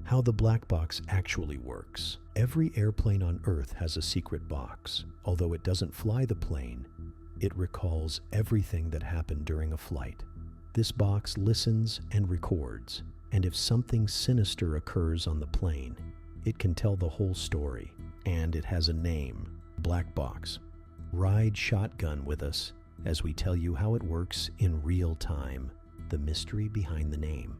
How the black box actually works. Every airplane on Earth has a secret box. Although it doesn't fly the plane, it recalls everything that happened during a flight. This box listens and records, and if something sinister occurs on the plane, it can tell the whole story. And it has a name, Blackbox. Ride shotgun with us as we tell you how it works in real time, the mystery behind the name.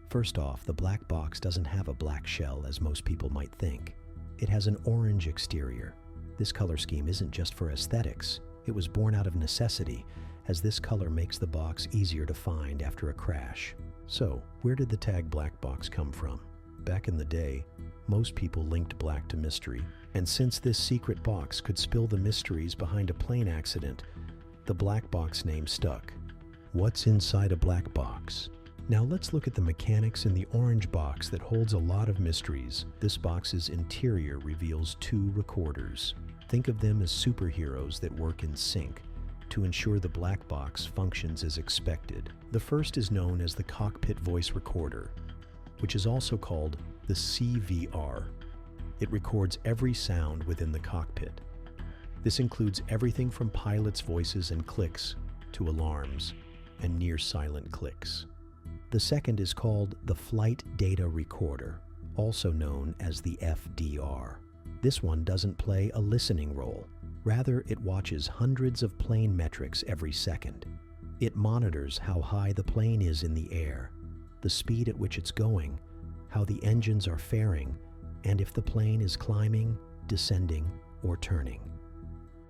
First off, the black box doesn't have a black shell as most people might think. It has an orange exterior. This color scheme isn't just for aesthetics. It was born out of necessity, as this color makes the box easier to find after a crash. So, where did the tag black box come from? Back in the day, most people linked black to mystery, and since this secret box could spill the mysteries behind a plane accident, the black box name stuck. What's inside a black box? Now let's look at the mechanics in the orange box that holds a lot of mysteries. This box's interior reveals 2 recorders. Think of them as superheroes that work in sync to ensure the black box functions as expected. The first is known as the cockpit voice recorder, which is also called the CVR. It records every sound within the cockpit. This includes everything from pilots' voices and clicks to alarms and near-silent clicks. The second is called the Flight Data Recorder, also known as the FDR. This one doesn't play a listening role. Rather, it watches hundreds of plane metrics every second. It monitors how high the plane is in the air, the speed at which it's going, how the engines are faring, and if the plane is climbing, descending, or turning.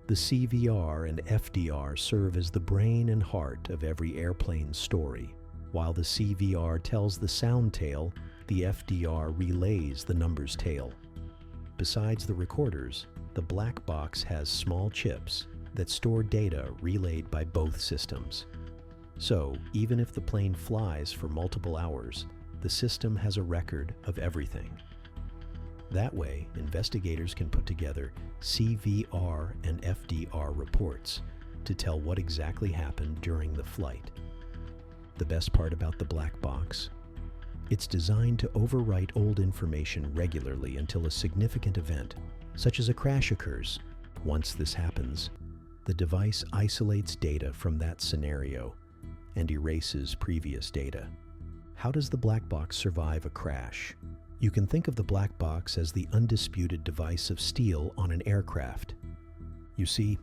The CVR and FDR serve as the brain and heart of every airplane's story. While the CVR tells the sound tale, the FDR relays the numbers tale. Besides the recorders, the black box has small chips that store data relayed by both systems. So, even if the plane flies for multiple hours, the system has a record of everything. That way, investigators can put together CVR and FDR reports to tell what exactly happened during the flight. The best part about the black box? It's designed to overwrite old information regularly until a significant event, such as a crash, occurs. Once this happens, the device isolates data from that scenario and erases previous data. How does the black box survive a crash? You can think of the black box as the undisputed device of steel on an aircraft. You see,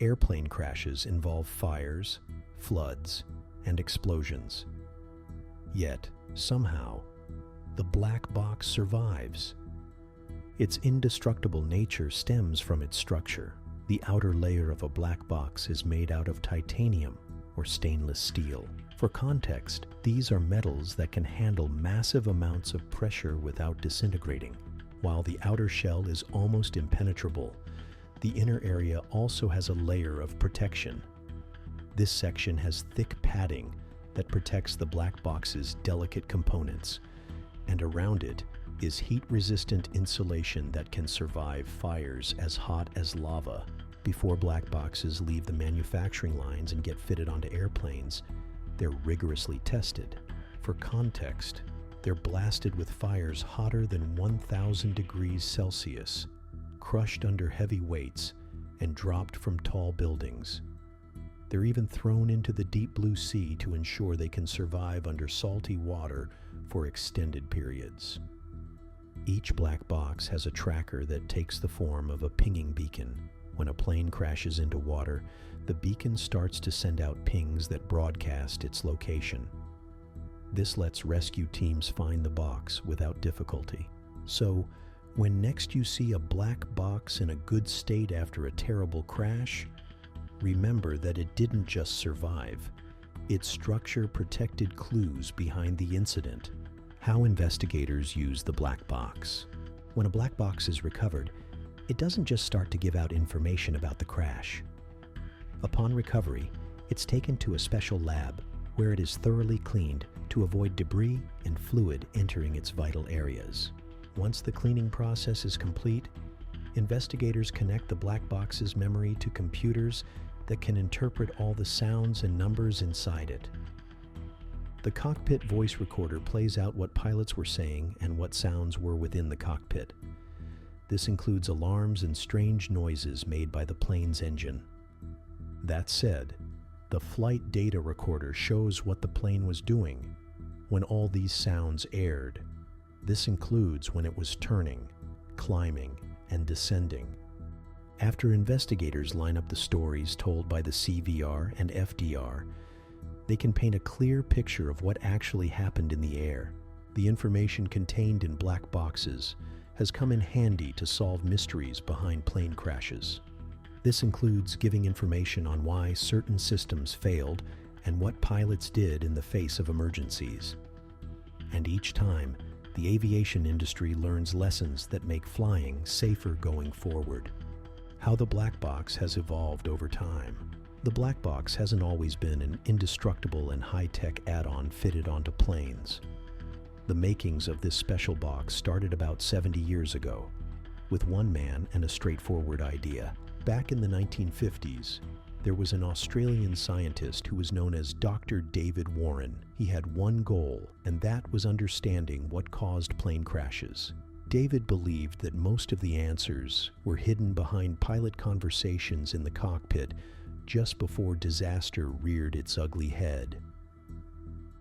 airplane crashes involve fires, floods, and explosions. Yet, somehow, the black box survives. Its indestructible nature stems from its structure. The outer layer of a black box is made out of titanium or stainless steel. For context, these are metals that can handle massive amounts of pressure without disintegrating. While the outer shell is almost impenetrable, the inner area also has a layer of protection. This section has thick padding that protects the black box's delicate components, and around it is heat-resistant insulation that can survive fires as hot as lava. Before black boxes leave the manufacturing lines and get fitted onto airplanes, they're rigorously tested. For context, they're blasted with fires hotter than 1,000 degrees Celsius, crushed under heavy weights, and dropped from tall buildings. They're even thrown into the deep blue sea to ensure they can survive under salty water for extended periods. Each black box has a tracker that takes the form of a pinging beacon. When a plane crashes into water, the beacon starts to send out pings that broadcast its location. This lets rescue teams find the box without difficulty. So, when next you see a black box in a good state after a terrible crash, remember that it didn't just survive. Its structure protected clues behind the incident. How investigators use the black box. When a black box is recovered, it doesn't just start to give out information about the crash. Upon recovery, it's taken to a special lab where it is thoroughly cleaned to avoid debris and fluid entering its vital areas. Once the cleaning process is complete, investigators connect the black box's memory to computers that can interpret all the sounds and numbers inside it. The cockpit voice recorder plays out what pilots were saying and what sounds were within the cockpit. This includes alarms and strange noises made by the plane's engine. That said, the flight data recorder shows what the plane was doing when all these sounds aired. This includes when it was turning, climbing, and descending. After investigators line up the stories told by the CVR and FDR, they can paint a clear picture of what actually happened in the air. The information contained in black boxes has come in handy to solve mysteries behind plane crashes. This includes giving information on why certain systems failed and what pilots did in the face of emergencies. And each time, the aviation industry learns lessons that make flying safer going forward. How the black box has evolved over time. The black box hasn't always been an indestructible and high-tech add-on fitted onto planes. The makings of this special box started about 70 years ago, with one man and a straightforward idea. Back in the 1950s, there was an Australian scientist who was known as Dr. David Warren. He had one goal, and that was understanding what caused plane crashes. David believed that most of the answers were hidden behind pilot conversations in the cockpit just before disaster reared its ugly head.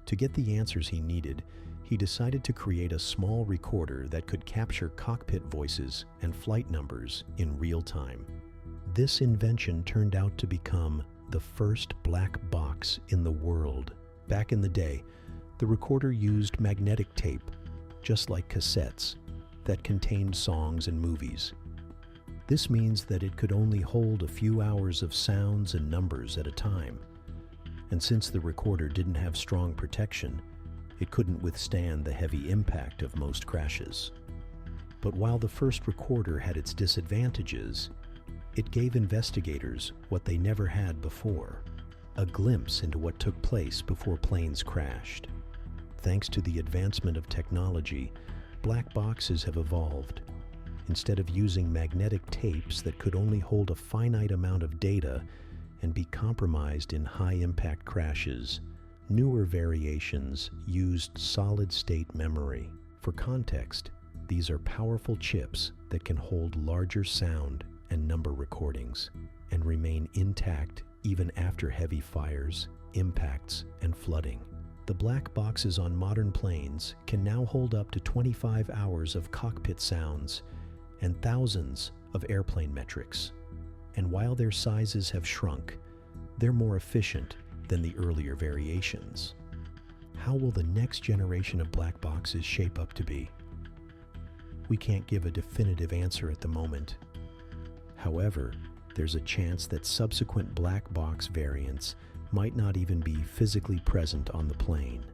To get the answers he needed, he decided to create a small recorder that could capture cockpit voices and flight numbers in real time. This invention turned out to become the first black box in the world. Back in the day, the recorder used magnetic tape, just like cassettes, that contained songs and movies. This means that it could only hold a few hours of sounds and numbers at a time. And since the recorder didn't have strong protection, it couldn't withstand the heavy impact of most crashes. But while the first recorder had its disadvantages, it gave investigators what they never had before, a glimpse into what took place before planes crashed. Thanks to the advancement of technology, black boxes have evolved. Instead of using magnetic tapes that could only hold a finite amount of data and be compromised in high-impact crashes, newer variations used solid-state memory. For context, these are powerful chips that can hold larger sound and number recordings and remain intact even after heavy fires, impacts, and flooding. The black boxes on modern planes can now hold up to 25 hours of cockpit sounds and thousands of airplane metrics. And while their sizes have shrunk, they're more efficient than the earlier variations. How will the next generation of black boxes shape up to be? We can't give a definitive answer at the moment. However, there's a chance that subsequent black box variants might not even be physically present on the plane.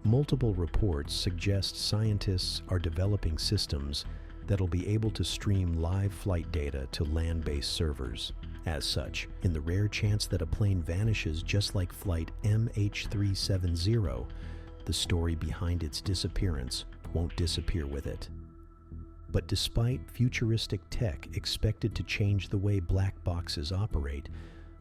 Multiple reports suggest scientists are developing systems that'll be able to stream live flight data to land-based servers. As such, in the rare chance that a plane vanishes just like flight MH370, the story behind its disappearance won't disappear with it. But despite futuristic tech expected to change the way black boxes operate,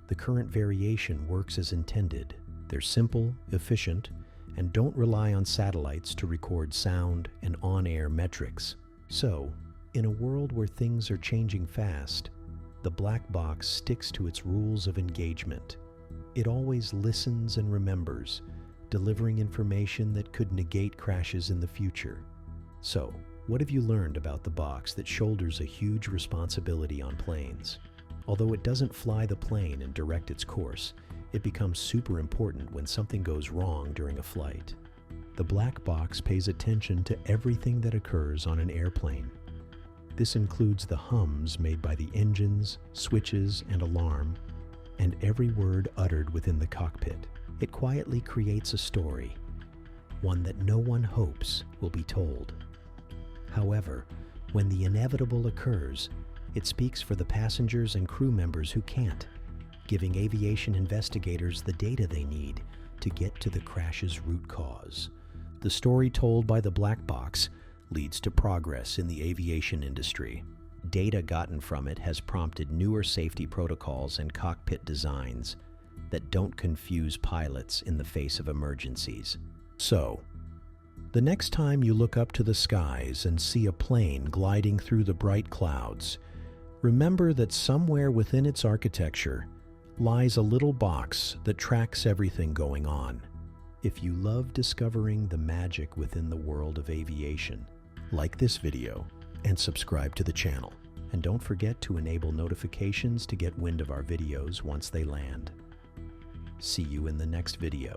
the current variation works as intended. They're simple, efficient, and don't rely on satellites to record sound and on-air metrics. So, in a world where things are changing fast, the black box sticks to its rules of engagement. It always listens and remembers, delivering information that could negate crashes in the future. So, what have you learned about the box that shoulders a huge responsibility on planes? Although it doesn't fly the plane and direct its course, it becomes super important when something goes wrong during a flight. The black box pays attention to everything that occurs on an airplane. This includes the hums made by the engines, switches, and alarm, and every word uttered within the cockpit. It quietly creates a story, one that no one hopes will be told. However, when the inevitable occurs, it speaks for the passengers and crew members who can't, giving aviation investigators the data they need to get to the crash's root cause. The story told by the black box leads to progress in the aviation industry. Data gotten from it has prompted newer safety protocols and cockpit designs. that don't confuse pilots in the face of emergencies. So, the next time you look up to the skies and see a plane gliding through the bright clouds, remember that somewhere within its architecture lies a little box that tracks everything going on. If you love discovering the magic within the world of aviation, like this video and subscribe to the channel. And don't forget to enable notifications to get wind of our videos once they land. See you in the next video.